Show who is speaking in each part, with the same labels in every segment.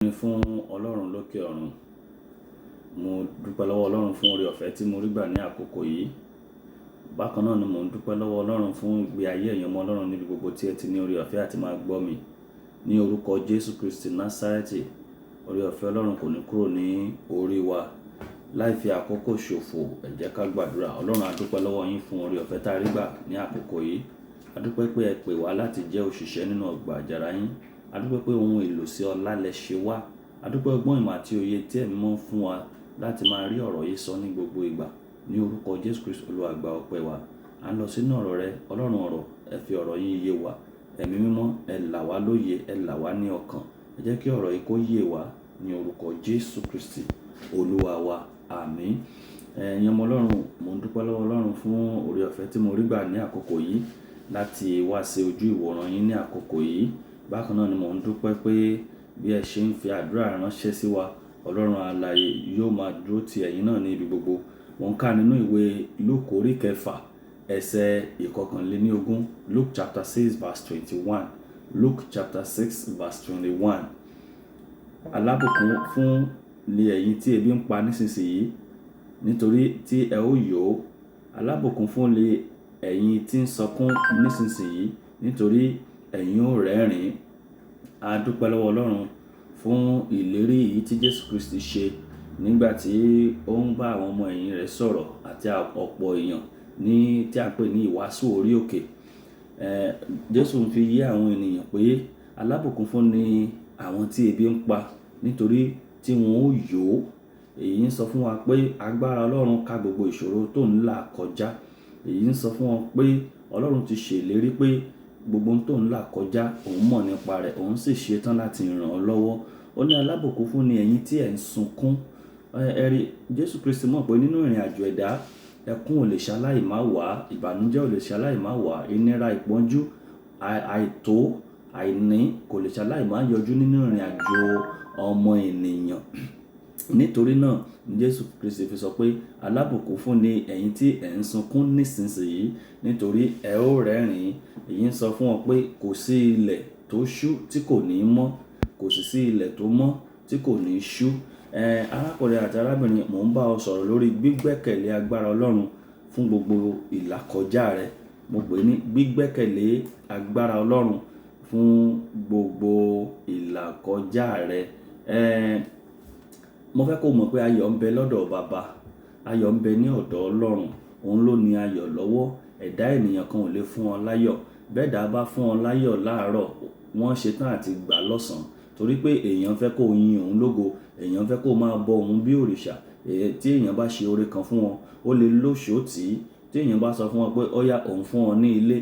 Speaker 1: Ní fún Ọlọ́run lókè ọ̀run, mo dúpẹ́ lọ́wọ́ Ọlọ́run fún oore ọ̀fẹ́ tí mo rí gbà ní àkókò yìí. Bákan náà ni mo ń dúpẹ́ lọ́wọ́ Ọlọ́run fún ìgbé ayé ẹ̀yin ọmọ Ọlọ́run níbi gbogbo tí ẹ ti ní oore ọ̀fẹ́ àti máa gbọ́ mi. Ní orúkọ Jésù Kristi Násárẹ́tì, oore ọ̀fẹ́ Ọlọ́run kò ní kúrò ní orí wa. Láì fi àkókò ṣòfò, ẹ jẹ́ ká gbàdúrà. Ọlọ́run a dúpẹ́ lọ́wọ́ yín fún oore ọ̀fẹ́ tá a rí gbà ní àkókò yìí. A dúpẹ́ pé ẹ pè wá láti jẹ́ òṣìṣẹ́ nínú ọgbà àjàrà yín. A dúpẹ́ pé ohun èlò sí ọlá lẹ ṣe wá. A dúpẹ́ ọgbọ́n ìmọ̀ àti òye tí ẹ̀mí mọ́ fún wa láti máa rí ọ̀rọ̀ yìí sọ ní gbogbo ìgbà. Ní orúkọ Jésù Kristi Olúwa gba ọpẹ́ wa. À ń lọ sínú ọ̀rọ̀ rẹ, Ọlọ́run ọ̀rọ̀, ẹ fi ọ̀rọ̀ yín yé wa. Ẹ̀mí mímọ́, ẹ là wá lóye, ẹ là wá ní ọkàn. Ẹ jẹ́ kí ọ̀rọ̀ yìí kó yé wa ní orúkọ Jésù Kristi Olúwa wa. Àmín. Ẹ̀yin ọmọ Ọlọ́run, mo ń dúpẹ́ lọ́wọ́ Ọlọ́run fún oore ọ̀fẹ́ tí mo rí gbà ní àkókò yìí láti wá sí ojú ìwòran yín ní àkókò yìí. Bákan náà ni mo ń dúpẹ́ pé bí ẹ ṣe ń fi àdúrà ránṣẹ́ sí wa, Ọlọ́run alààyè yóò máa dúró ti ẹ̀yin náà ní ibi gbogbo. Mo ń kà nínú ìwé Lúùkù orí kẹfà ẹsẹ̀ ìkọkànléníogún, Luke chapter 6 verse 21. Luke chapter 6 verse 21. Alábùkún fún ni ẹ̀yin tí ebi ń pa nísinsìnyí, nítorí tí ẹ ó yó. Alábùkún fún ni ẹ̀yin tí ń sọkún nísinsìnyí, nítorí ẹ̀yin ó rẹ́rìn-ín. A dúpẹ́ lọ́wọ́ Ọlọ́run fún ìlérí yìí tí Jésù Kristi ṣe nígbà tí ó ń bá àwọn ọmọ ẹ̀yìn rẹ̀ sọ̀rọ̀ àti ọ̀pọ̀ èèyàn ní tí a pè ní ìwàásù orí òkè. Jésù ń fi yé àwọn ènìyàn pé alábùkún fún ni àwọn tí ebi ń pa, nítorí tí wọn ó yó. Èyí ń sọ fún wa pé agbára Ọlọ́run ká gbogbo ìṣòro tó ń là kọjá. Èyí ń sọ fún wọn pé Ọlọ́run ti ṣèlérí pé gbogbo ohun tó ń là kọjá òun mọ̀ nípa rẹ̀, òun sì ṣetán láti ràn ọ́ lọ́wọ́. Ó ní alábùkún fún ni ẹ̀yin tí ẹ̀ ń sunkún. Rí Jésù Kristi mọ̀ pé nínú ìrìn àjò ẹ̀dá, ẹkún ò lè ṣaláì má wà, ìbànújẹ́ ò lè ṣaláì má wà, ìnira, ìpọ́njú, àìtó, àìní kò lè ṣaláì má yọjú nínú ìrìn àjò ọmọ ènìyàn. Nítorí náà Jésù Kristi fi sọ pé alábùkún fún ni ẹ̀yin tí ẹ̀ ń sunkún nísinsìnyí, nítorí ẹ ó rẹ́rìn-ín. Èyí ń sọ fún wọn pé kò sí ilẹ̀ tó ṣú tí kò ní mọ́, kò sì sí ilẹ̀ tó mọ́ tí kò ní ṣú. Arákùnrin àti arábìnrin, mò ń bá ọ sọ̀rọ̀ lórí gbígbẹ́kẹ̀lé agbára Ọlọ́run fún gbogbo ìlàkọjá rẹ. Mo pè ní gbígbẹ́kẹ̀lé agbára Ọlọ́run fún gbogbo ìlàkọjá rẹ. Mo fẹ́ kó mọ̀ pé ayọ̀ ń bẹ lọ́dọ̀ Baba, ayọ̀ ń bẹ ní ọ̀dọ̀ Ọlọ́run. Òun ló ní ayọ̀ lọ́wọ́. Ẹ̀dá ènìyàn kan ò lè fún ọ láyọ̀. Bẹ́ẹ̀dá bá fún ọ láyọ̀ láàárọ̀, wọ́n ṣetán àti gbà lọ́sàn-án, torí pé èèyàn fẹ́ kó yin òun lógo, èèyàn fẹ́ kó máa bọ òun bí òrìṣà. Tí èèyàn bá ṣe oore kan fún wọn, ó lè lóṣòó tì í. Tí èèyàn bá sọ fún wọn pé ó yá òun fún ọ ní ilé,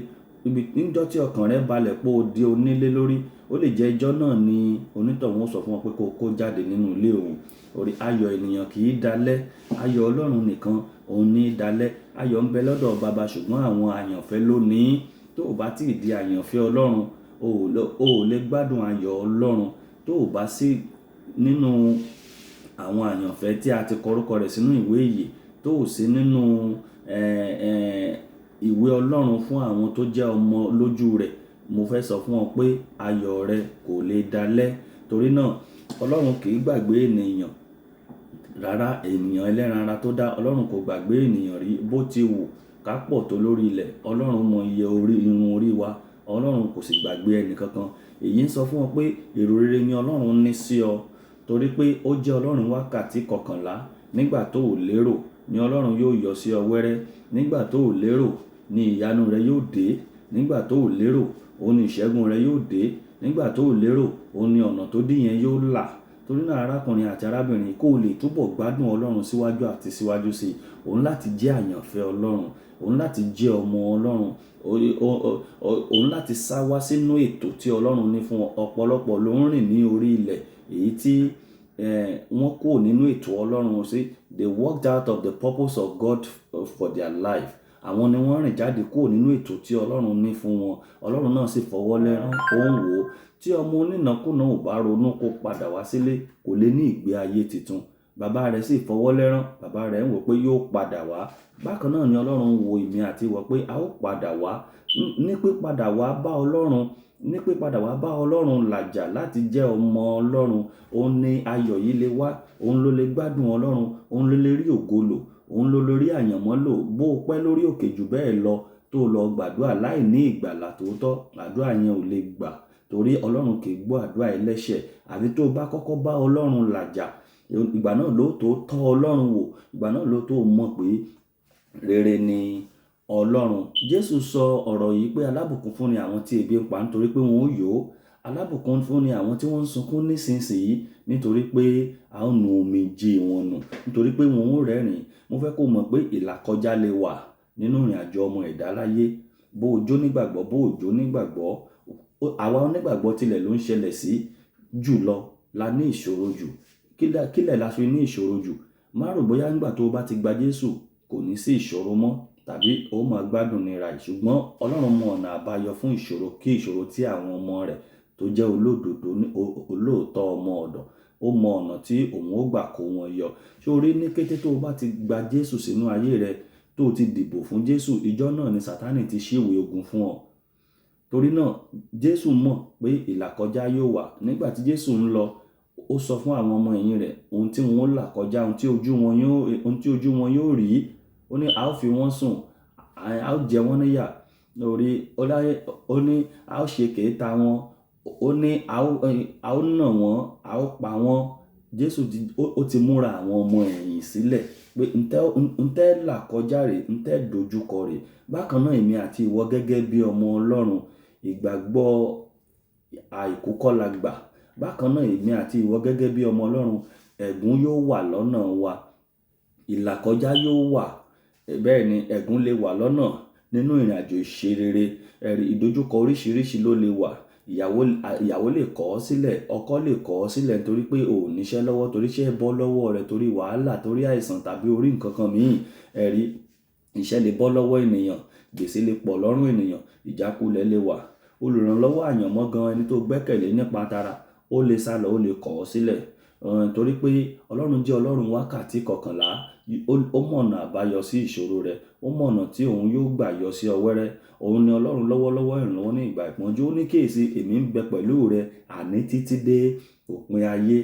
Speaker 1: níjọ́ tí ọkàn rẹ balẹ̀ pé ó di onílé lórí, ó lè jẹ́ ijọ́ náà ni onítọ̀hún ó sọ fún wọn pé kó jáde nínú ilé òun. Orí ayọ̀ ènìyàn kì í dalẹ̀, ayọ̀ Ọlọ́run nìkan òun ní dalẹ̀. Ayọ̀ ń bẹ lọ́dọ̀ Baba, ṣùgbọ́n àwọn àyànfẹ́ ló ní. Tó o bá tí ì di àyànfẹ́ Ọlọ́run, o ò lè gbádùn ayọ̀ Ọlọ́run. Tó o bá sí nínú àwọn àyànfẹ́ tí a ti kọ orúkọ rẹ̀ sínú ìwé ìyè, tó o sí nínú ìwé Ọlọ́run fún àwọn tó jẹ́ ọmọ lójú rẹ̀, mo fẹ́ sọ fún ọ pé ayọ̀ rẹ kò lè dalẹ̀. Torí náà Ọlọ́run kì í gbàgbé ènìyàn rárá. Ènìyàn ẹlẹ́ran ara tó dá, Ọlọ́run kò gbàgbé ènìyàn rí. Bó ti wù ká pọ̀ tó lórí ilẹ̀, Ọlọ́run mọ iye irun orí wa. Ọlọ́run kò sì gbàgbé ẹni kankan. Èyí ń sọ fún ọ pé èrò rere ni Ọlọ́run ní sí ọ, torí pé ó jẹ́ Ọlọ́run wákàtí kọkànlá. Nígbà tó ò lérò ni Ọlọ́run yóò yọ sí ọ wẹ́rẹ́. Nígbà tó ò lérò ni ìyanu rẹ yóò dé. Nígbà tó ò lérò òun ni ìṣẹ́gun rẹ yóò dé. Nígbà tó ò lérò òun ni ọ̀nà tó dí yẹn yóò là. Torí náà arákùnrin àti arábìnrin, kó o lè túbọ̀ gbádùn Ọlọ́run síwájú àti síwájú sí i, òun láti jẹ́ àyànfẹ́ Ọlọ́run, òun láti jẹ́ ọmọ Ọlọ́run, òun láti sá wá sínú ètò tí Ọlọ́run ní fún ọ. Ọ̀pọ̀lọpọ̀ ló ń rìn ní orí ilẹ̀ èyí tí wọ́n kúrò nínú ètò Ọlọ́run sí. They walked out of the purpose of God for their life. Àwọn ni wọ́n rìn jáde kúrò nínú ètò tí Ọlọ́run ní fún wọn. Ọlọ́run náà sì fọwọ́ lẹ́rán, ó ń wò ó. Tí ọmọ onínàkúnà ò bá ronú kó padà wá sílé, kò lè ní ìgbé ayé titun. Bàbá rẹ̀ sì fọwọ́ lẹ́rán, bàbá rẹ̀ ń wò pé yóò padà wá. Bákan náà ni Ọlọ́run wo èmi àti ìwọ pé a ó padà wá. Ní pípadà wá bá Ọlọ́run, ní pípadà wá bá Ọlọ́run làjà láti jẹ́ ọmọ Ọlọ́run. Òun ni ayọ̀ yìí lè wá, òun ló lè gbádùn Ọlọ́run, òun ló lè rí ògo lò, òun ló lè rí àyànmọ́ lò. Bó o pẹ́ lórí òkè jù bẹ́ẹ̀ lọ tó lọ gbàdúrà láì ní ìgbàlà tòótọ́, àdúrà yẹn ò lè gbà, torí Ọlọ́run kì í gbọ́ àdúrà ẹlẹ́ṣẹ̀. Àfi tó bá kọ́kọ́ bá Ọlọ́run làjà, ìgbà náà ló tó tọ́ Ọlọ́run wò, ìgbà náà ló tó mọ̀ pé rere ni Ọlọ́run. Jésù sọ ọ̀rọ̀ yìí pé alábùkún fún ni àwọn tí ebi ń pa nítorí pé wọn ó yó. Alábùkún fún ni àwọn tí wọ́n ń sunkún nísinsìnyí nítorí pé a ó nu omijé wọn nù, nítorí pé wọn ó rẹ́rìn-ín. Mo fẹ́ kó mọ̀ pé ìlàkọjá lè wà nínú ìrìn àjò ọmọ ẹ̀dá láyé. Bó o jó nígbàgbọ́, bó o jó nígbàgbọ́, àwa onígbàgbọ́ tilẹ̀ ló ń ṣẹlẹ̀ sí jùlọ la ní ìṣòro jù. Kílẹ̀ la fi ní ìṣòro jù? Má rò bóyá nígbà tó o bá ti gba Jésù kò ní sí ìṣòro mọ́, tàbí ó máa gbádùn nira yìí. Ṣùgbọ́n Ọlọ́run mọ ọ̀nà àbáyọ fún ìṣòro kí ìṣòro tí àwọn ọmọ rẹ̀ tó jẹ́ olódodo, olóòótọ́ ọmọ ọ̀dọ̀, ó mọ ọ̀nà tí òun ó gbà kó wọn yọ. Ṣé o rí, ní kété tó o bá ti gba Jésù sínú ayé rẹ, tó o ti dìbò fún Jésù, ìjọ́ náà ni Sátánì ti ṣíwèé ogun fún ọ. Torí náà Jésù mọ̀ pé ìlàkọjá yóò wà. Nígbà tí Jésù ń lọ, ó sọ fún àwọn ọmọ ẹ̀yìn rẹ̀ ohun tí wọ́n ó là kọjá, ohun tí ojú wọn yóò rí. Ó ní a ó fi wọ́n sùn, a ó jẹ wọ́n níyà, ó ní a ó ṣe kèéta wọn, ó ní a ó nà wọ́n, a ó pa wọ́n. Jésù ó ti múra àwọn ọmọ ẹ̀yìn sílẹ̀ pé ntẹ́ là kọjá rè, ntẹ́ dojúkọ rè. Bákan náà èmi àti ìwọ gẹ́gẹ́ bí ọmọ Ọlọ́run, ìgbàgbọ́ àìkú kọ́ la gbà. Bákan náà èmi àti ìwọ gẹ́gẹ́ bí ọmọ Ọlọ́run, ẹ̀gún yóò wà lọ́nà wa, ìlàkọjá yóò wà. Bẹ́ẹ̀ ni ẹ̀gún lè wà lọ́nà nínú ìrìn àjò ìṣerere. Ìdojúkọ oríṣiríṣi ló lè wà. Ìyàwó lè kọ̀ ọ́ sílẹ̀, ọkọ lè kọ̀ ọ́ sílẹ̀ torí pé ò níṣẹ́ lọ́wọ́, torí iṣẹ́ bọ́ lọ́wọ́ rẹ̀, torí wàhálà, torí àìsàn tàbí orí nǹkan kan míì. Iṣẹ́ lè bọ́ lọ́wọ́ ènìyàn, gbèsè lè pọ̀ lọ́rùn ènìyàn, ìjákulẹ̀ lè wà. Olùrànlọ́wọ́ àyànmọ́ gan, ẹni tó gbẹ́kẹ̀lé nípa tara, ó lè sálọ, ó lè kọ̀ ọ́ sílẹ̀. Torí pé Ọlọ́run jẹ́ Ọlọ́run wákàtí 11. Ó mọ̀nà àbáyọ sí ìṣòro rẹ̀, ó mọ̀nà tí òun yóò gbà yọ sí ọ wẹ́rẹ́. Òun ni Ọlọ́run lọ́wọ́lọ́wọ́ ìrànlọ́wọ́ ní ìgbà ìpọ́njú. Ó ní kíyèsi èmi ń bẹ pẹ̀lú rẹ àní títí dé òpin ayé.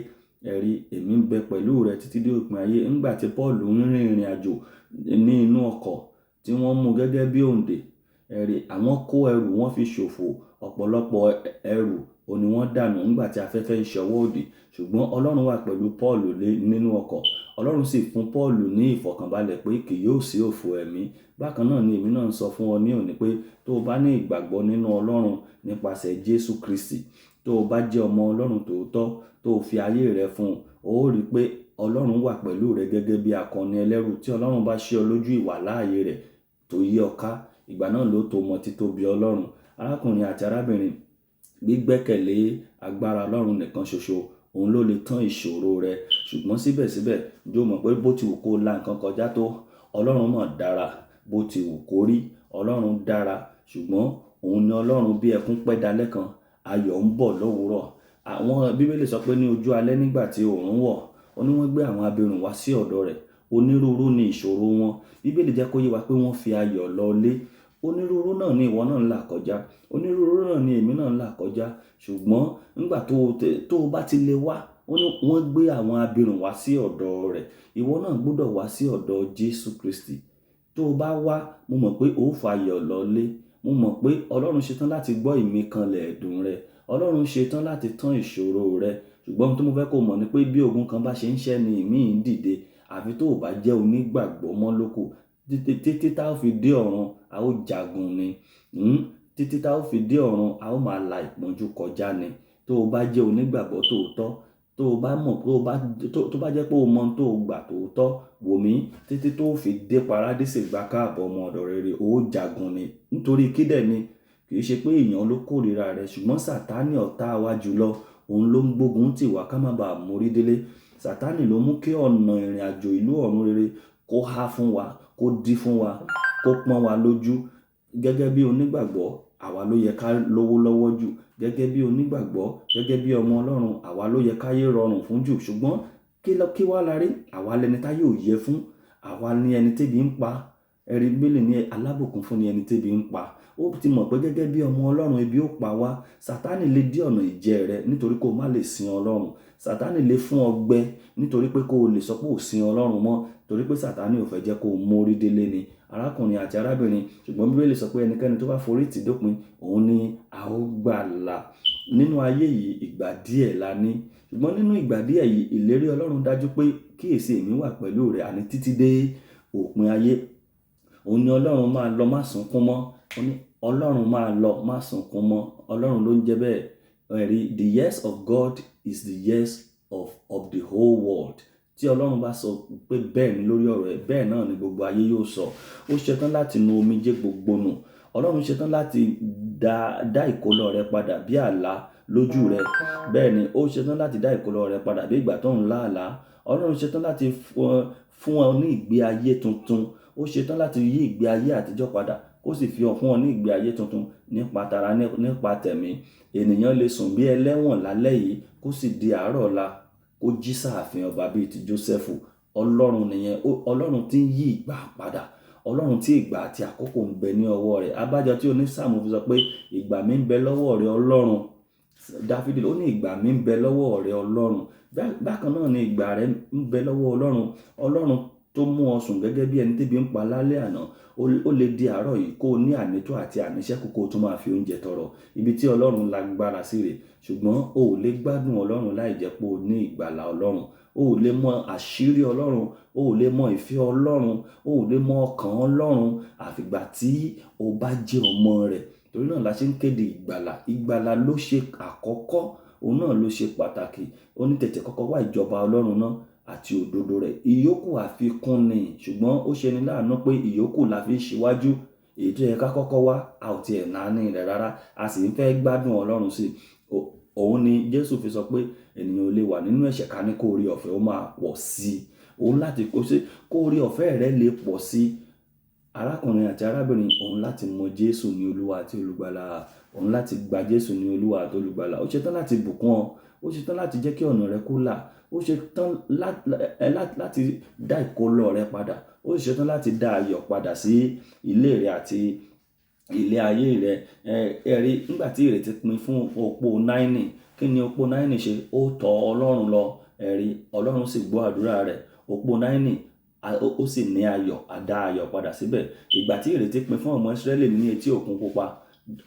Speaker 1: Èmi ń bẹ pẹ̀lú rẹ títí dé òpin ayé. Nígbà tí Paul ń rin ìrìn àjò ní inú ọkọ̀ tí wọ́n mú gẹ́gẹ́ bí òǹdè, àwọn kó ẹrù wọn fi ṣòfò. Ọ̀pọ̀lọpọ̀ ẹrù òní wọ́n dànù nígbà tí afẹ́fẹ́ ń ṣọwọ́ òdì. Ṣùgbọ́n Ọlọ́run wà pẹ̀lú Paul nínú ọkọ̀. Ọlọ́run sì fún Paul ní ìfọ̀kànbalẹ̀ pé kì yóò sí òfò ẹ̀mí. Bákan náà ni èmi náà ń sọ fún ọ ní òní pé tó o bá ní ìgbàgbọ́ nínú Ọlọ́run nípasẹ̀ Jésù Kristi, tó o bá jẹ́ ọmọ Ọlọ́run tòótọ́, tó o fi ayé rẹ fún un, ó rí pé Ọlọ́run wà pẹ̀lú rẹ gẹ́gẹ́ bí akọni ẹlẹ́rù. Tí Ọlọ́run bá ṣí ọ lójú ìwà láàyè rẹ̀ tó yí ọ ká, ìgbà náà ló tó mọ títóbi Ọlọ́run. Arákùnrin àti arábìnrin, gbígbẹ́kẹ̀lé agbára Ọlọ́run nìkan ṣoṣo, òun ló lè tán ìṣòro rẹ. Ṣùgbọ́n síbẹ̀síbẹ̀, jọ̀ọ́ mọ̀ pé bó ti wù kó la nǹkan kọjá tó, Ọlọ́run náà dára. Bó ti wù kó rí, Ọlọ́run dára. Ṣùgbọ́n òun ni Ọlọ́run bí ẹkún pẹ́ dalẹ́ kan, ayọ̀ ń bọ̀ lówùúrọ̀. Àwọn Bíbélì sọ pé ní ojú alẹ́ nígbà tí oòrùn wọ̀, ó ní wọ́n gbé àwọn abirùn wá sí ọ̀dọ̀ rẹ̀. Onírúurú ni ìṣòro wọn. Bíbélì jẹ́ kó yé wa pé wọ́n fi ayọ̀ lọlé. Onírúurú náà ni ìwọ náà ń là kọjá, onírúurú náà ni èmi náà ń là kọjá. Ṣùgbọ́n nígbà tó o bá ti lè wá, wọ́n gbé àwọn abirùn wá sí ọ̀dọ̀ rẹ̀. Ìwọ náà gbọ́dọ̀ wá sí ọ̀dọ̀ Jésù Kristi. Tó o bá wá, mo mọ̀ pé ó fa ayọ̀ lọlé. Mo mọ̀ pé Ọlọ́run ṣetán láti gbọ́ ìmíkanlẹ̀ ẹ̀dùn rẹ. Ọlọ́run ṣetán láti tán ìṣòro rẹ. Ṣùgbọ́n ohun tí mo fẹ́ kó mọ̀ ni pé bí ogun kan bá ṣe ń ṣẹ́ ni ìmíì ń dìde. Àfi tó o bá jẹ́ onígbàgbọ́ mọ́ lóko. Títí tá ó fi dé ọ̀run, a ó jagun ni. Títí tá ó fi dé ọ̀run, a ó máa la ìpọ́njú kọjá ni. Tó o bá jẹ́ onígbàgbọ́ tòótọ́, tó o bá mọ̀ tó bá jẹ́ pé o mọ̀ tó o gbà tòótọ́, wò mí, títí tó fi dé paradísè gbá káàbọ̀ ọmọ ọ̀dọ̀ rere, ó jagun ni. Nítorí kídẹ̀ ni, kì í ṣe pé èèyàn ló kórìíra rẹ̀, ṣùgbọ́n Sátánì ọ̀tá wa jùlọ, òun ló ń gbógun tì wá ká má bàa mórí délé. Sátánì ló mú kí ọ̀nà ìrìn àjò ìlú ọ̀run rere kó há fún wa, kó dí fún wa, kó pọ́n wa lójú. Gẹ́gẹ́ bí onígbàgbọ́, àwa ló yẹ ká lówó lọ́wọ́ jù. Gẹ́gẹ́ bí onígbàgbọ́, gẹ́gẹ́ bí ọmọ Ọlọ́run, àwa ló yẹ káyé rọrùn fún jù. Ṣùgbọ́n kí wá la rí? Àwa lẹni táyé ò yẹ fún. Àwa ni ẹni tébi ń pa. Bíbélì ní alábùkún fún ni ẹni tébi ń pa. ó ti mọ̀ pé gẹ́gẹ́ bí ọmọ Ọlọ́run ebi ó pa wá. Sátánì lè dí ọ̀nà ìjẹ rẹ nítorí kó má lè sin Ọlọ́run. Sátánì lè fún ọ gbẹ nítorí pé kó o lè sọ pé ò sin Ọlọ́run mọ́, torí pé Sátánì ò fẹ́ jẹ́ kó o mórí délé ni. Arákùnrin àti arábìnrin, ṣùgbọ́n Bíbélì sọ pé ẹnikẹ́ni tó bá forí tì dópin, òun ni a ó gbàlà. Nínú ayé yìí ìgbà díẹ̀ la ní, ṣùgbọ́n nínú ìgbà díẹ̀ yìí ìlérí Ọlọ́run dájú pé kíyèsí èmi wà pẹ̀lú rẹ àní títí dé òpin ayé. Òun ni Ọlọ́run máa lọ má sunkún mọ́. Ó ní Ọlọ́run máa lọ má sunkún mọ́. Ọlọ́run ló ń jẹ́ bẹ́ẹ̀. Ẹ̀rí, the years of God is the years of the whole world. Tí Ọlọ́run bá sọ pé bẹ́ẹ̀ ni lórí ọ̀rọ̀ ẹ̀, bẹ́ẹ̀ náà ni gbogbo ayé yóò sọ. Ó ṣetán láti nu omijé gbogbo nù. Ọlọ́run ṣetán láti dá ìkólọ rẹ padà bí àlá lójú rẹ. Bẹ́ẹ̀ ni ó ṣetán láti dá ìkólọ rẹ padà bí ìgbà tó ń lá àlá. Ọlọ́run ṣetán láti fún ọ ní ìgbé ayé tuntun. Ó ṣetán láti yí ìgbé ayé àtijọ́ padà kó sì fún ọ ní ìgbé ayé tuntun nípa tara nípa tẹ̀mí. Ènìyàn lè sùn bí ẹlẹ́wọ̀n lálẹ́ yìí kó sì di àárọ̀ ọ̀la kó jí sáàfin ọba bíi ti Jósẹ́fù. Ọlọ́run nìyẹn. Ọlọ́run tí ń yí ìgbà padà. Ọlọ́run tí ìgbà àti àkókò ń bẹ ní ọwọ́ rẹ̀. Abájọ tí onísáàmù fi sọ pé ìgbà mi ń bẹ lọ́wọ́ rẹ Ọlọ́run. Dáfídì ó ní ìgbà mi ń bẹ lọ́wọ́ rẹ Ọlọ́run. Bákan náà ni ìgbà rẹ ń bẹ lọ́wọ́ Ọlọ́run. Ọlọ́run tó mú ọ sùn gẹ́gẹ́ bí ẹni tébi ń pa lálẹ́ àná, ó lè di àárọ̀ yìí kó o ní ànító àti àníṣẹ́kù kó o tún máa fi oúnjẹ tọrọ. Ibi tí Ọlọ́run lágbára sí rè, ṣùgbọ́n o ò lè gbádùn Ọlọ́run láì jẹ́ pé o ní ìgbàlà Ọlọ́run. O ò lè mọ àṣírí Ọlọ́run, o ò lè mọ ìfẹ́ Ọlọ́run, o ò lè mọ ọkàn Ọlọ́run àfìgbà tí o bá jẹ́ ọmọ rẹ̀. Torí náà la ṣe ń kéde ìgbàlà. Ìgbàlà ló ṣe àkọ́kọ́, òun náà ló ṣe pàtàkì. Ó ní tètè kọ́kọ́ wá ìjọba Ọlọ́run náà àti òdodo rẹ̀. Ìyókù àfikún ni, ṣùgbọ́n ó ṣe ni láàánú pé ìyókù la fi ṣíwájú. Èyí tó yẹ ká kọ́kọ́ wá, a ò tiẹ̀ náání rẹ̀ rárá. A sì ń fẹ́ gbádùn Ọlọ́run sí. Òun ni Jésù fi sọ pé ènìyàn ò lè wà nínú ẹ̀ṣẹ̀ ká ní kó oore ọ̀fẹ́ ó máa pọ̀ sí. Òun láti kó oore ọ̀fẹ́ rẹ lè pọ̀ sí. Arákùnrin àti arábìnrin, òun láti mọ Jésù ní Olúwa àti Olùgbàlà. Òun láti gba Jésù ní Olúwa àti Olùgbàlà. Ó ṣetán láti bùkún ọ. Ó ṣetán láti jẹ́ kí ọ̀nà rẹ kó là. Ó ṣetán láti dá ìkólọ rẹ padà. Ó ṣetán láti dá ayọ̀ padà sí ilé rẹ àti ilé ayé rẹ. Ẹ̀rí, nígbà tí ìrètí pin fún opó Náínì, kí ni opó Náínì ṣe? Ó tọ̀ Ọlọ́run lọ. Ẹ̀rí, Ọlọ́run sì gbọ́ àdúrà rẹ̀. Opó Náínì ó sì ní ayọ̀, á dá ayọ̀ padà síbẹ̀. Ìgbà tí ìrètí pin fún ọmọ Ísírẹ́lì ní etí òkun pupa,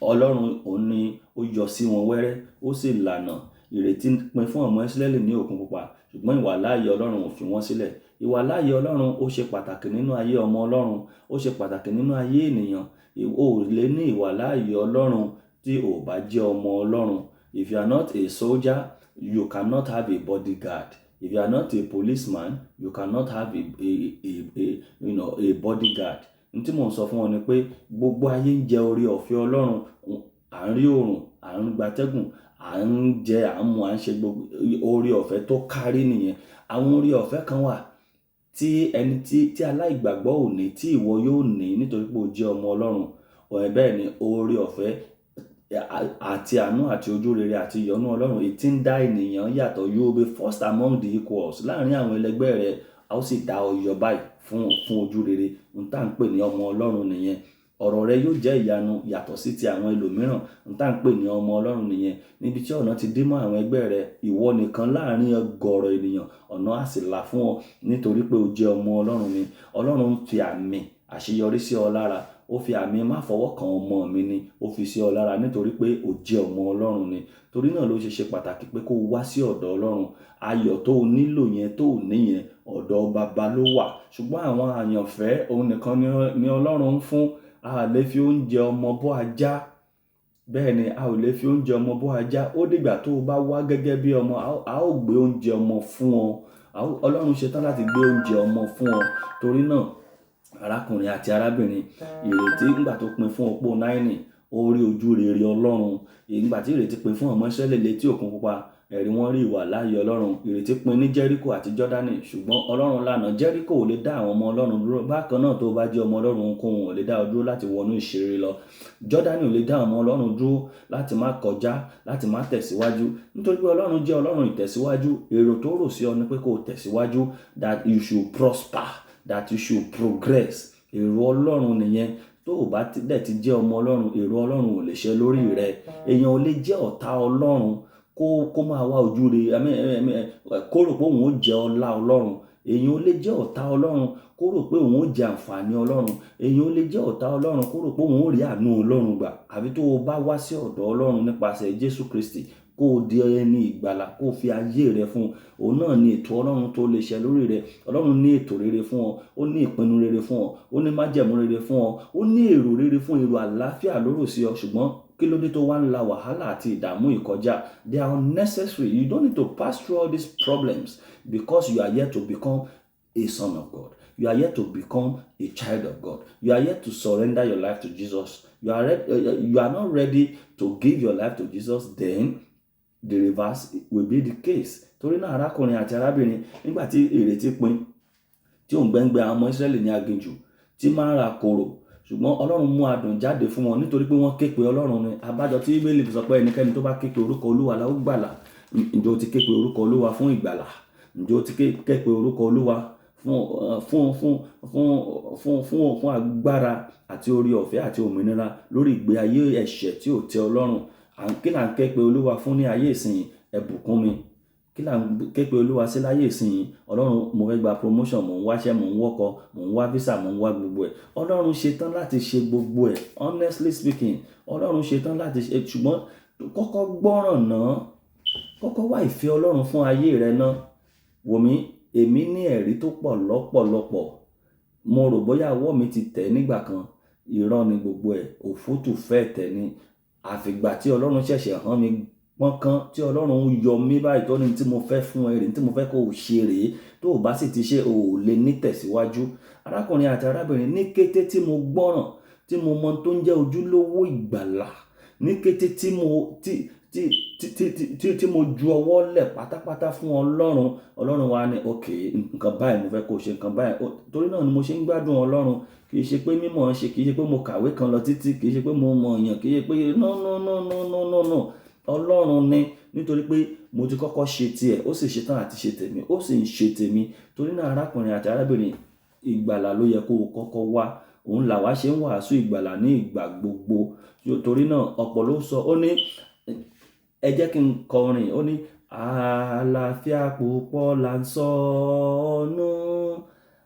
Speaker 1: Ọlọ́run òun ni ó yọ sí wọn wẹ́rẹ́, ó sì lànà. Ìrètí pin fún ọmọ Ísírẹ́lì ní òkun pupa, ṣùgbọ́n ìwàláàyè Ọlọ́run ò fi wọ́n sílẹ̀. Ìwàláàyè Ọlọ́run ó ṣe pàtàkì nínú ayé ọmọ Ọlọ́run. Ó ṣe pàtàkì nínú ayé ènìyàn. O ò lè ní ìwàláàyè Ọlọ́run tí o ò bá jẹ́ ọmọ Ọlọ́run. If you are not a soldier, you cannot have a bodyguard. If you are not a policeman, you cannot have a bodyguard. N tí mò ń sọ fún wọn ni pé gbogbo ayé ń jẹ oore ọ̀fẹ́ Ọlọ́run. À ń rí oòrùn, à ń gbatẹ́gùn, à ń jẹ, à ń mu, à ń ṣe gbogbo oore ọ̀fẹ́ tó kárí nìyẹn. Àwọn oore ọ̀fẹ́ kan wà tí ẹni tí aláìgbàgbọ́ ò ní, tí ìwọ yóò ní nítorí pé o jẹ́ ọmọ Ọlọ́run. Bẹ́ẹ̀ ni oore ọ̀fẹ́ àti àánú àti ojú rere àti ìyọ́nú Ọlọ́run èyí tí ń dá ènìyàn yàtọ̀. You will be first among the equals. Láàárín àwọn ẹlẹgbẹ́ rẹ, a ó sì dá ọ yọ báyìí fún ojú rere. N tá ń pè ní ọmọ Ọlọ́run nìyẹn. Ọ̀rọ̀ rẹ yóò jẹ́ ìyanu yàtọ̀ sí ti àwọn ẹlòmíràn. N tá ń pè ní ọmọ Ọlọ́run nìyẹn. Níbi tí ọ̀nà ti dí mọ́ àwọn ẹgbẹ́ rẹ, ìwọ nìkan láàárín ọgọ́rọ̀ ènìyàn, ọ̀nà á sì là fún ọ nítorí pé o jẹ́ ọmọ Ọlọ́run ni. Ọlọ́run fi àmì àṣeyọrí sí ọ lára. Ó fi àmì má fọwọ́ kan ọmọ mi ni ó fi sí ọ lára nítorí pé o jẹ́ ọmọ Ọlọ́run ni. Torí náà ló ṣe pàtàkì pé kó o wá sí ọ̀dọ̀ Ọlọ́run. Ayọ̀ tó o nílò yẹn, tó o ní yẹn, ọ̀dọ̀ Baba ló wà. Ṣùgbọ́n àwọn àyànfẹ́, òun nìkan ni Ọlọ́run ń fún. A lè fi oúnjẹ ọmọ bọ́ ajá. Bẹ́ẹ̀ ni, a ò lè fi oúnjẹ ọmọ bọ́ ajá. Ó dìgbà tó o bá wá gẹ́gẹ́ bí ọmọ, a ó gbé oúnjẹ ọmọ fún ọ. Ọlọ́run ṣetán láti gbé oúnjẹ ọmọ fún ọ. Torí náà, arákùnrin àti arábìnrin, ìrètí nígbà tó pin fún opó Náínì, ó rí ojú rere Ọlọ́run. Nígbà tí ìrètí pin fún ọmọ Ísírẹ́lì létí òkun pupa, ẹ̀rí wọ́n rí ìwàláàyè Ọlọ́run. Ìrètí pin ní Jẹ́ríkò àti Jọ́dánì, ṣùgbọ́n Ọlọ́run lànà. Jẹ́ríkò ò lè dá àwọn ọmọ Ọlọ́run dúró. Bákan náà tó bá jẹ́ ọmọ Ọlọ́run, ohunkóhun ò lè dá ọ dúró láti wọnú ìṣeré lọ. Jọ́dánì ò lè dá ọmọ Ọlọ́run dúró láti má kọjá, láti má tẹ̀síwájú. Nítorí pé Ọlọ́run jẹ́ Ọlọ́run ìtẹ̀síwájú. Èrò tó rò sí ọ ni pé kó o tẹ̀síwájú, that you should prosper, that you should progress. Èrò Ọlọ́run nìyẹn. tó o bá dẹ̀ ti jẹ́ ọmọ Ọlọ́run, èrò Ọlọ́run ò lè ṣẹ lórí rẹ. Èèyàn ò lè jẹ́ ọ̀tá Ọlọ́run kó máa wá ojú rere, kó rò pé òun ó jẹ ọlá Ọlọ́run. Èèyàn ò lè jẹ́ ọ̀tá Ọlọ́run kó rò pé òun ó jẹ àǹfààní Ọlọ́run. Èèyàn ò lè jẹ́ ọ̀tá Ọlọ́run kó rò pé òun ó rí àánú Ọlọ́run gbà. Àbí tó o bá wá sí ọ̀dọ̀ Ọlọ́run nípasẹ̀ Jésù Kristi, kó o di ẹni ìgbàlà, kó o fi ayé rẹ fún un. Òun náà ni ètò Ọlọ́run tó lè ṣẹ lórí rẹ. Ọlọ́run ní ètò rere fún ọ, ó ní ìpinnu rere fún ọ, ó ní májẹ̀mú rere fún ọ, ó ní èrò rere fún, èrò àlàáfíà lóró sí ọ. Ṣùgbọ́n kí ló dé tó wá ń la wàhálà àti ìdààmú ìkọjá? They are unnecessary. You don't need to pass through all these problems because you are yet to become a son of God. You are yet to become a child of God. You are yet to surrender your life to Jesus. You are not ready to give your life to Jesus. Then the reverse will be the case. Torí náà arákùnrin àti arábìnrin, nígbà tí ìrètí pin, tí òun gbẹ́ngbẹ́ àwọn ọmọ Ísírẹ́lì ní aginjù, tí máa ń ra kòrò, ṣùgbọ́n Ọlọ́run mú adùn jáde fún wọn nítorí pé wọ́n ké pe Ọlọ́run ni. Àbájọ tí Bíbélì sọ pé ẹnikẹ́ni tó bá ké pe orúkọ Olúwa la ó gbàlà. Ǹjẹ́ o ti ké pe orúkọ Olúwa fún ìgbàlà? Ǹjẹ́ o ti ké pe orúkọ Olúwa fún agbára àti oore ọ̀fẹ́ àti òmìnira lórí ìgbé ayé ẹ̀ṣẹ̀ tí ò tẹ́ Ọlọ́run? Kí là ń ké pe Olúwa fún ní ayé ìsìn? Ẹ bùkún mi. Kí là ń ké pe Olúwa sí láyé ìsìn? Ọlọ́run, mo fẹ́ gba promotion, mò ń wáṣẹ́, mò ń wọ́kọ, mò ń wá visa, mò ń wá gbogbo ẹ̀. Ọlọ́run ṣetán láti ṣe gbogbo ẹ̀. Honestly speaking, Ọlọ́run ṣetán láti ṣe, ṣùgbọ́n kọ́kọ́ gbọ́ràn náà, kọ́kọ́ wá ìfẹ́ Ọlọ́run fún ayé rẹ náà. Wò mí, èmi ní ẹ̀rí tó pọ̀ lọ́pọ̀lọpọ̀. Mo rò bóyá ọwọ́ mi ti tẹ̀ nígbà kan. Irọ́ ni gbogbo ẹ̀, òfútù fẹ́ tẹ̀ ni. Àfìgbà tí Ọlọ́run ṣẹ̀ṣẹ̀ hàn mi pọ́nkán, tí Ọlọ́run yọ mí báyìí tó ní tí mo fẹ́ fún ẹ rèé, tí mo fẹ́ kó o ṣe rèé, tó o bá sì ti ṣe, o ò lè ní tẹ̀síwájú. Arákùnrin àti arábìnrin, ní kété tí mo gbọ́ràn, tí mo mọ tó ń jẹ́ ojúlówó ìgbàlà, ní kété tí mo ju ọwọ́ lẹ̀ pátápátá fún Ọlọ́run, Ọlọ́run wa ní okay, nǹkan báyìí mo fẹ́ kó o ṣe, nǹkan báyìí. Torí náà ni mo ṣe ń gbádùn Ọlọ́run. Kì í ṣe pé mímọ̀ ṣe, kì í ṣe pé mo kàwé kan lọ títí, kì í ṣe pé mo mọ̀ èèyàn, kì í ṣe pé no. Ọlọ́run ni, nítorí pé mo ti kọ́kọ́ ṣe tiẹ̀, ó sì ṣetán àti ṣe tèmi, ó sì ń ṣe tèmi. Torí náà arákùnrin àti arábìnrin, ìgbàlà ló yẹ kó o kọ́kọ́ wá. Òun làwa ṣe ń wàásù ìgbàlà ní ìgbà gbogbo. Torí náà ọ̀pọ̀ ló sọ, ó ní, ẹ jẹ́ kí n kọrin, ó ní àlàáfíà púpọ̀ là ń sọnù,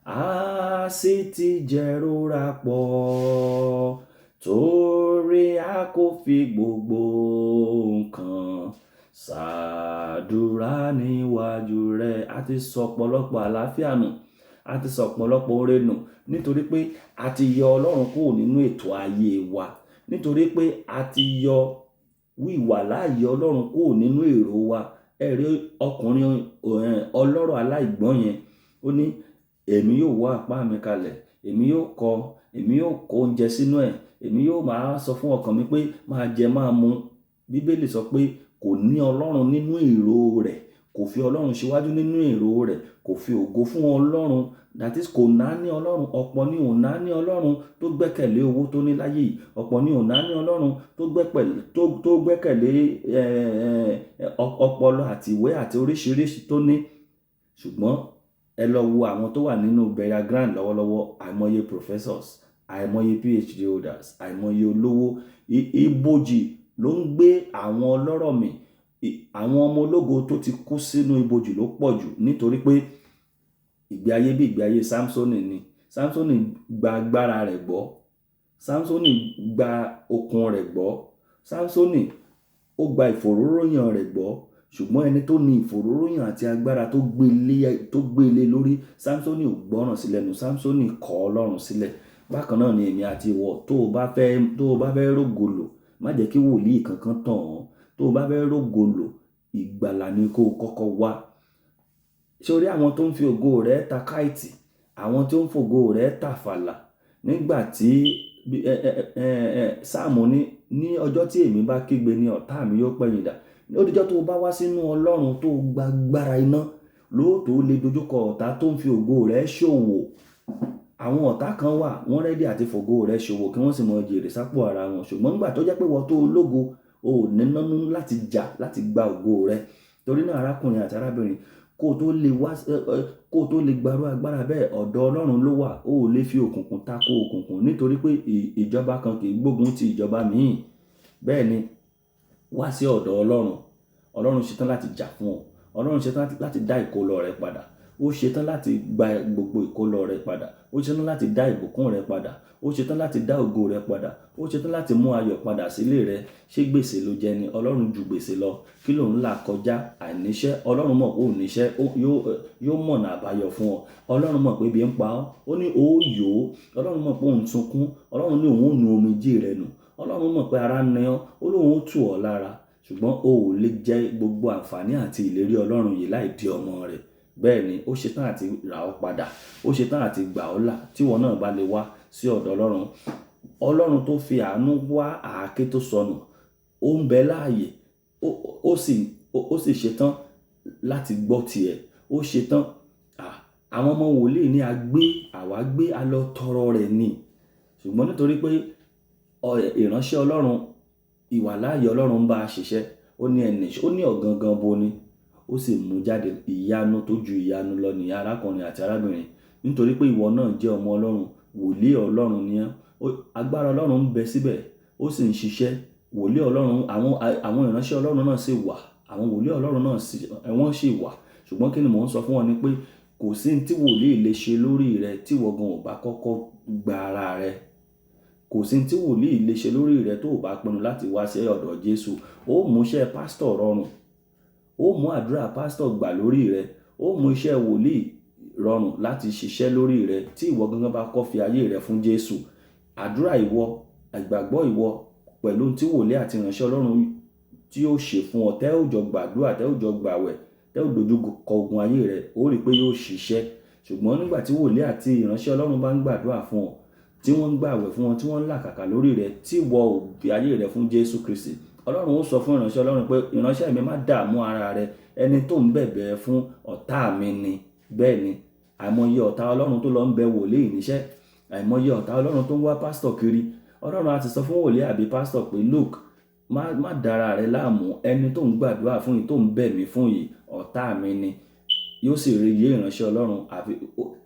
Speaker 1: a sì ti jẹ̀rora pọ̀, torí a kò fi gbogbo nǹkan ṣàdúrà níwájú rẹ̀. A ti sọ ọ̀pọ̀lọpọ̀ àlàáfíà nù, a ti sọ ọ̀pọ̀lọpọ̀ oore nù, nítorí pé a ti yọ Ọlọ́run kúrò nínú ètò ayé wa, nítorí pé a ti yọ wíwà láàyè Ọlọ́run kúrò nínú èrò wa. Ẹ rí ọkùnrin ọlọ́rọ̀ aláìgbọ́n yẹn, ó ní èmi yóò wọ́ apá mi kalẹ̀, èmi yóò kó oúnjẹ sínú ẹ̀, èmi yóò máa sọ fún ọkàn mi pé máa jẹ máa mu. Bíbélì sọ pé kò ní Ọlọ́run nínú èrò rẹ̀, kò fi Ọlọ́run síwájú nínú èrò rẹ̀, kò fi ògo fún Ọlọ́run. That is, kò náání Ọlọ́run. Ọ̀pọ̀ ni ò náání Ọlọ́run tó gbẹ́kẹ̀lé owó tó ní láyé yìí. Ọ̀pọ̀ ni ò náání Ọlọ́run tó gbẹ́kẹ̀lé ọpọlọ àti ìwé àti oríṣiríṣi tó ní. Ṣùgbọ́n ẹ lọ wo àwọn tó wà nínú burial ground lọ́wọ́lọ́wọ́, àìmọye professors, àìmọye PhD holders, àìmọye olówó. Ibojì ló ń gbé àwọn ọlọ́rọ̀ mì. Àwọn ọmọ ológo tó ti kú sínú ibojì ló pọ̀ jù, nítorí pé ìgbé ayé bí ìgbé ayé Sámsónì ni. Sámsónì gba agbára rẹ̀ gbọ́, Sámsónì gba okun rẹ̀ gbọ́, Sámsónì ó gba ìfòróróyàn rẹ̀ gbọ́. Ṣùgbọ́n ẹni tó ní ìfòróróyàn àti agbára tó gbé lé lórí, Sámsónì ò gbọ́ràn sí lẹ́nu, Sámsónì kọ̀ Ọlọ́run sílẹ̀. Bákan náà ni èmi àti ìwọ, tó o bá fẹ́ rógolò, má jẹ́ kí wòlíì kankan tàn ọ́. Tó o bá fẹ́ rógolò, ìgbàlà ni kó o kọ́kọ́ wá. Sórí àwọn tó ń fi ògo rẹ̀ ta káìtì, àwọn tó ń fògo rẹ̀ ta fàlà, nígbà tí Sáàmù ní ọjọ́ tí èmi bá kígbe ni ọ̀tá mi yóò pẹ̀yìn dà. Ó dijọ́ tó o bá wá sínú Ọlọ́run, tó o gba agbára iná, lóòótọ́ lè dojúkọ ọ̀tá tó ń fi ògo rẹ̀ ṣòwò. Àwọn ọ̀tá kan wà, wọ́n rẹ́dí àti fògo rẹ̀ ṣòwò kí wọ́n sì mọ jèrè sápò ara wọn. Ṣùgbọ́n nígbà tó jẹ́ pé wọ́n tó ológo, o ò ní nánú láti jà láti gba ògo rẹ̀. Torí náà arákùnrin àti arábìnrin, kó tó lè gbarú agbára bẹ́ẹ̀ ọ̀dọ̀ Ọlọ́run ló wà. O ò lè fi òkùnkùn tako òkùnkùn nítorí pé ìjọba kan kì í gbógun ti ìjọba míì. Bẹ́ẹ̀ ni, wá sí ọ̀dọ̀ Ọlọ́run. Ọlọ́run ṣetán láti jà fún ọ. Ọlọ́run ṣetán láti dá ìkólọ rẹ padà. Ó ṣetán láti gba gbogbo ìkólọ rẹ padà. Ó ṣetán láti dá ìbùkún rẹ padà. Ó ṣetán láti dá ògo rẹ padà. Ó ṣetán láti mú ayọ̀ padà sílé rẹ. Ṣé gbèsè ló jẹ ni? Ọlọ́run ju gbèsè lọ. Kí ló ń là kọjá? Àìníṣẹ́. Ọlọ́run mọ̀ pé ò níṣẹ́. Yóò mọ̀nà àbáyọ fún ọ. Ọlọ́run mọ̀ pé ebi ń pa ọ́. Ó ní ó yó. Ọlọ́run mọ̀ pé ò ń sunkún. Ọlọ́run ní òun ò nu omijé rẹ nù. Ọlọ́run mọ̀ pé ara ń ni ọ́. Ó lóun ó tù ọ́ lára. Ṣùgbọ́n o ò lè jẹ gbogbo àǹfààní àti ìlérí Ọlọ́run yìí láì di ọmọ rẹ̀. Bẹ́ẹ̀ ni, ó ṣetán àti rà ọ́ padà. Ó ṣetán àti gbà ọ́ là tí ìwọ náà bá lè wá sí ọ̀dọ̀ Ọlọ́run. Ọlọ́run tó fi àánú wá àáké tó sọnù, ó ń bẹ láàyè. Ó sì ṣetán láti gbọ́ tiẹ̀. Ó ṣetán. Àwọn ọmọ wòlíì ní àwa gbé a lọ tọrọ rẹ̀ ni. Ṣùgbọ́n nítorí pé ìránṣẹ́ Ọlọ́run, ìwàláàyè Ọlọ́run ń bá a ṣiṣẹ́, ó ní ọ̀gangan bo ni. Ó sì mú jáde ìyanu tó ju ìyanu lọ ní arákùnrin àti arábìnrin. Nítorí pé ìwọ náà jẹ́ ọmọ Ọlọ́run, wòlíì Ọlọ́run ni ẹ́. Agbára Ọlọ́run ń bẹ síbẹ̀, ó sì ń ṣiṣẹ́. Wòlíì Ọlọ́run, àwọn ìránṣẹ́ Ọlọ́run náà sì wà. Àwọn wòlíì Ọlọ́run náà wọ́n sì wà. Ṣùgbọ́n kí ni mò ń sọ fún wọn ni pé kò sí tí wòlíì lè ṣe lórí rẹ tí ìwọ gan ò bá kọ́kọ́ gba ara rẹ. Kò sí tí wòlíì lè ṣe lórí rẹ tó ò bá pinnu láti wá sí ọ̀dọ̀ Jésù. Ó mú iṣẹ́ pásítọ̀ rọrùn. Ó mú àdúrà pásítọ̀ gbà lórí rẹ. Ó mú iṣẹ́ wòlíì rọrùn láti ṣiṣẹ́ lórí rẹ tí ìwọ gangan bá kọ́ fi ayé rẹ fún Jésù. Àdúrà ìwọ, ìgbàgbọ́ ìwọ pẹ̀lú tí wòlíì àti ìránṣẹ́ Ọlọ́run tí ó ṣe fún ọ, tẹ́ ò jọ gbàdúrà, tẹ́ ò jọ gbàwẹ̀, tẹ́ ò dojú kọ ogun ayé rẹ, ó rí pé yóò ṣiṣẹ́. Ṣùgbọ́n nígbà tí wòlíì àti ìránṣẹ́ Ọlọ́run bá ń gbàdúrà fún ọ, tí wọ́n ń gbàwẹ̀ fún ọ, tí wọ́n ń làkàkà lórí rẹ, tí ìwọ ò fi ayé rẹ fún Jésù Kristi, Ọlọ́run ó sọ fún ìránṣẹ́ Ọlọ́run pé ìránṣẹ́ mi má dààmú ara rẹ. Ẹni tó ń bẹ̀bẹ̀ fún ọ̀tá mi ni. Bẹ́ẹ̀ ni, àìmọye ọ̀tá Ọlọ́run tó lọ ń bẹ wòlíì níṣẹ́. Àìmọye ọ̀tá Ọlọ́run tó ń wá pásítọ̀ kiri. Ọlọ́run á ti sọ fún wòlíì àbí pásítọ̀ pé look, má dára rẹ láàmú. Ẹni tó ń gbàdúrà fún yìí, tó ń bẹ̀ mí fún yìí, ọ̀tá mi ni. Yóò sì rí iye ìránṣẹ́ Ọlọ́run.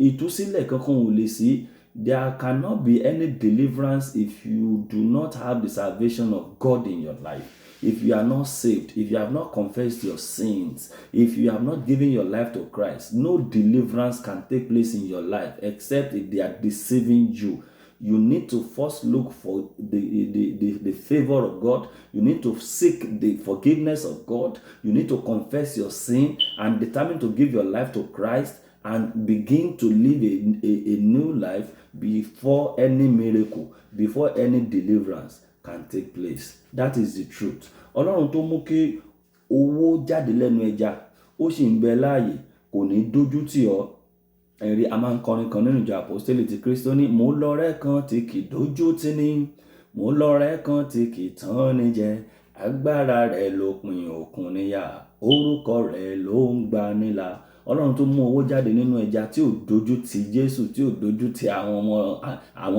Speaker 1: Ìtúsílẹ̀ kankan ò lè sí. There cannot be any deliverance if you do not have the salvation of God in your life. If you are not saved, if you have not confessed your sins, if you have not given your life to Christ, no deliverance can take place in your life except if they are deceiving you. You need to first look for the favor of God. You need to seek the forgiveness of God. You need to confess your sin and determine to give your life to Christ and begin to live a new life before any miracle, before any deliverance can take place. That is the truth. Ọlọ́run tó mú kí owó jáde lẹ́nu ẹja, ó sì ń bẹ láàyè, kò ní dójú tì ọ́. Ẹ̀rí, a máa ń kọrin kan nínú ìjọ àpọ́stélì ti Kristi ní mo lọ́rẹ́ kan tí kì í dójú tì ní, mo lọ́rẹ́ kan tí kì í tán ni jẹ, agbára rẹ̀ ló pin òkun níyà, orúkọ rẹ̀ ló ń gbà nílà. Ọlọ́run tó mú owó jáde nínú ẹja tí ò dójú tì Jésù, tí ò dójú tì àwọn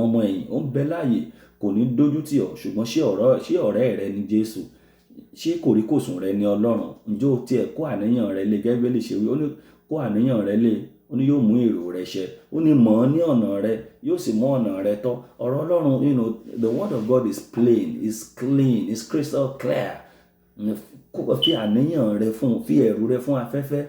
Speaker 1: ọmọ ẹ̀yìn, ó ń bẹ láàyè, kò ní dójú tì ọ́. Ṣùgbọ́n ṣé ọ̀rẹ́ rẹ ni Jésù? Ṣé kòríkòsùn rẹ ni Ọlọ́run? Ǹjẹ́ o tiẹ̀ kó àníyàn rẹ lé gẹ́gẹ́ bí lè ṣe wí? Ó ní kó àníyàn rẹ lé. Ó ní yóò mú èrò rẹ ṣẹ. Ó ní mọ̀ ọ́ ní ọ̀nà rẹ, yóò sì mú ọ̀nà rẹ tọ́. Ọ̀rọ̀ Ọlọ́run, the word of God is plain, is clean, is crystal clear. Fi àníyàn rẹ fún, fi ẹ̀rù rẹ fún afẹ́fẹ́.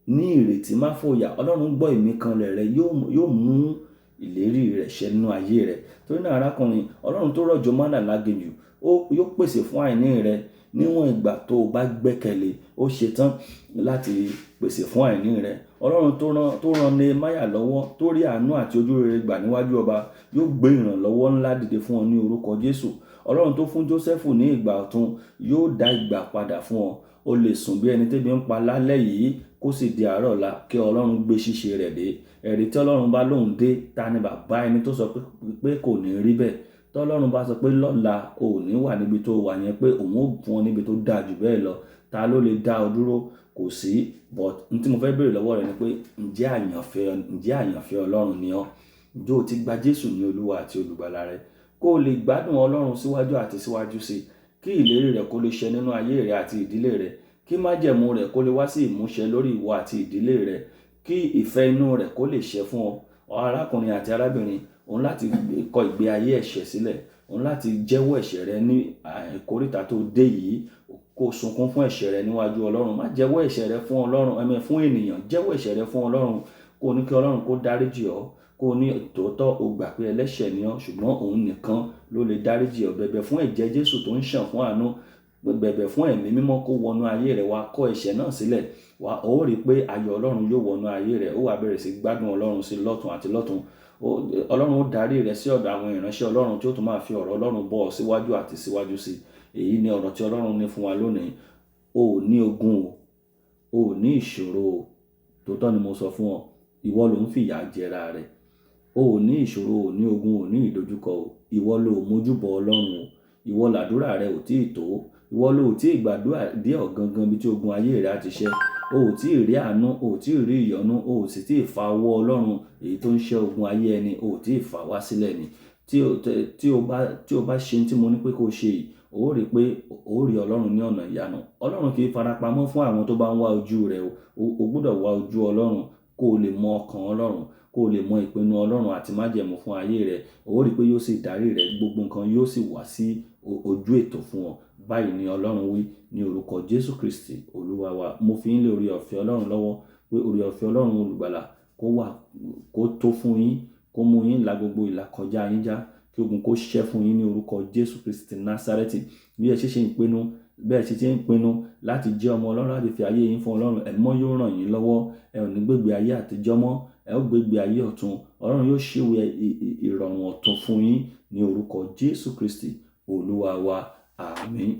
Speaker 1: Ní ìrètí má fòyà. Ọlọ́run gbọ́ ìmíkanlẹ̀ rẹ, yóò mú ìlérí rẹ̀ ṣẹ nínú ayé rẹ. Torí náà arákùnrin, Ọlọ́run tó rọ̀jò mánà láginjù, yóò pèsè fún àìní rẹ níwọ̀n ìgbà tó o bá gbẹ́kẹ̀lé. Ó ṣetán láti pèsè fún àìní rẹ. Ọlọ́run tó rán Nehemiah lọ́wọ́, tó rí àánú àti ojú rere gbà níwájú ọba, yóò gbé ìrànlọ́wọ́ ńlá dìde fún ọ ní orúkọ Jésù. Ọlọ́run tó fún Jósẹ́fù ní ìgbà ọ̀tun, yóò dá ìgbà padà fún ọ. O lè sùn bí ẹni tébi ń pa lálẹ́ yìí kó sì di àárọ̀ ọ̀la kí Ọlọ́run gbé ṣíṣe rẹ̀ dé. Ẹ̀rí tí Ọlọ́run bá lóhùn dé, ta ni bàbá ẹni tó sọ pé kò ní rí bẹ́ẹ̀? Tí Ọlọ́run bá sọ pé lọ́la o ò ní wà níbi tó wà yẹn, pé òun ó fún ọ níbi tó dáa jù bẹ́ẹ̀ lọ, ta ló lè dá ọ dúró? Kò sí. But n tí mo fẹ́ béèrè lọ́wọ́ rẹ ni pé ǹjẹ́ àyànfẹ́ Ọlọ́run ni ọ́? Ǹjẹ́ o ti gba Jésù ní Olúwa àti Olùgbàlà rẹ? Kó o lè gbádùn Ọlọ́run síwájú àti síwájú sí, kí ìlérí rẹ̀ kó lè ṣẹ nínú ayé rẹ àti ìdílé rẹ, kí májẹ̀mú rẹ̀ kó lè wá sí ìmúṣẹ lórí ìwọ àti ìdílé rẹ, kí ìfẹ́ inú rẹ̀ kó lè ṣẹ fún ọ. Arákùnrin àti arábìnrin, òun láti kọ ìgbé ayé ẹ̀ṣẹ̀ sílẹ̀, òun láti jẹ́wọ́ ẹ̀ṣẹ̀ rẹ ní ìkóríta tó dé yìí, kó sunkún fún ẹ̀ṣẹ̀ rẹ níwájú Ọlọ́run. Má jẹ́wọ́ ẹ̀ṣẹ̀ rẹ fún Ọlọ́run, fún ènìyàn, jẹ́wọ́ ẹ̀ṣẹ̀ rẹ fún Ọlọ́run, kó ní kí Ọlọ́run kó dáríjì ọ́, kó ní tòótọ́ o gbà pé ẹlẹ́ṣẹ̀ ni ọ́, ṣùgbọ́n òun nìkan ló lè dáríjì ọ́. Bẹ̀bẹ̀ fún ẹ̀jẹ̀ Jésù tó ń ṣàn fún àánú, bẹ̀bẹ̀ fún ẹ̀mí mímọ́ kó wọnú ayé rẹ, wá kọ̀ ẹ̀ṣẹ̀ náà sílẹ̀, ó rí pé ayọ̀ Ọlọ́run yóò wọnú ayé rẹ, ó wá bẹ̀rẹ̀ sí gbádùn Ọlọ́run sí lọ́tùn àti lọ́tùn. Ọlọ́run ó darí rẹ sí ọ̀dọ̀ àwọn ìránṣẹ́ Ọlọ́run tí ó tún máa fi ọ̀rọ̀ Ọlọ́run bọ́ ọ síwájú àti síwájú sí. Èyí ni ọ̀rọ̀ tí Ọlọ́run ní fún wa lónìí. O ò ní ogun o ò ní ìṣòro o, tòótọ́ ni mo sọ fún ọ, ìwọ ló ń fìyà jẹra rẹ. O ò ní ìṣòro, o ò ní ogun, o ò ní ìdojúkọ o, ìwọ ló mójúbọ Ọlọ́run o, ìwọ làdúrà rẹ ò tí ì tó, ìwọ ló ò tí ì gbàdúrà dé ọ̀gangan bí tí ogun ayé rẹ á ti ṣẹ́, o ò tí ì rí àánú, o ò tí ì rí ìyọ́nú, o ò sì tí ì fa ọwọ́ Ọlọ́run èyí tó ń ṣẹ́ ogun ayé ẹni, o ò tí ì fà wá sílẹ̀ ni. Tí o bá ṣe tí mo ní pé kó ṣe yìí, ó rí pé ó rí Ọlọ́run ní ọ̀nà ìyanu. Ọlọ́run kì í farapamọ́ fún àwọn tó bá ń wá ojú rẹ̀ o gbọ́dọ̀ wá ojú Ọlọ́run kó o lè mọ ọkàn Ọlọ́run, kó o lè mọ ìpinnu Ọlọ́run àti májẹ̀mú fún ayé rẹ̀. Ó rí pé yóò sì darí rẹ̀, gbogbo nǹkan yóò sì wá sí ojú ètò fún ọ. Báyìí ni Ọlọ́run wí ní orúkọ Jésù Kristi Olúwa wa. Mo fi ń lé oore ọ̀fẹ́ Ọlọ́run lọ́wọ́ pé oore ọ̀fẹ́ Ọlọ́run olùgbàlà kó tó fún yín, kó mú yín la gbogbo ìlàkọjá yín já, kí ogun kó ṣẹ́ fún yín ní orúkọ Jésù Kristi Násárẹ́tì. Bí ẹ ṣe ń pinnu láti jẹ́ ọmọ Ọlọ́run, láti fi ayé yín fún Ọlọ́run, Ẹ̀mí Mímọ́ yóò ràn yín lọ́wọ́. Ẹ ò ní gbégbé ayé àtijọ́ mọ́, ẹ ó gbégbé ayé ọ̀tun. Ọlọ́run yóò ṣíwé ìrọ̀rùn ọ̀tun fún yín ní orúkọ Jésù Kristi Olúwa wa. Àmín.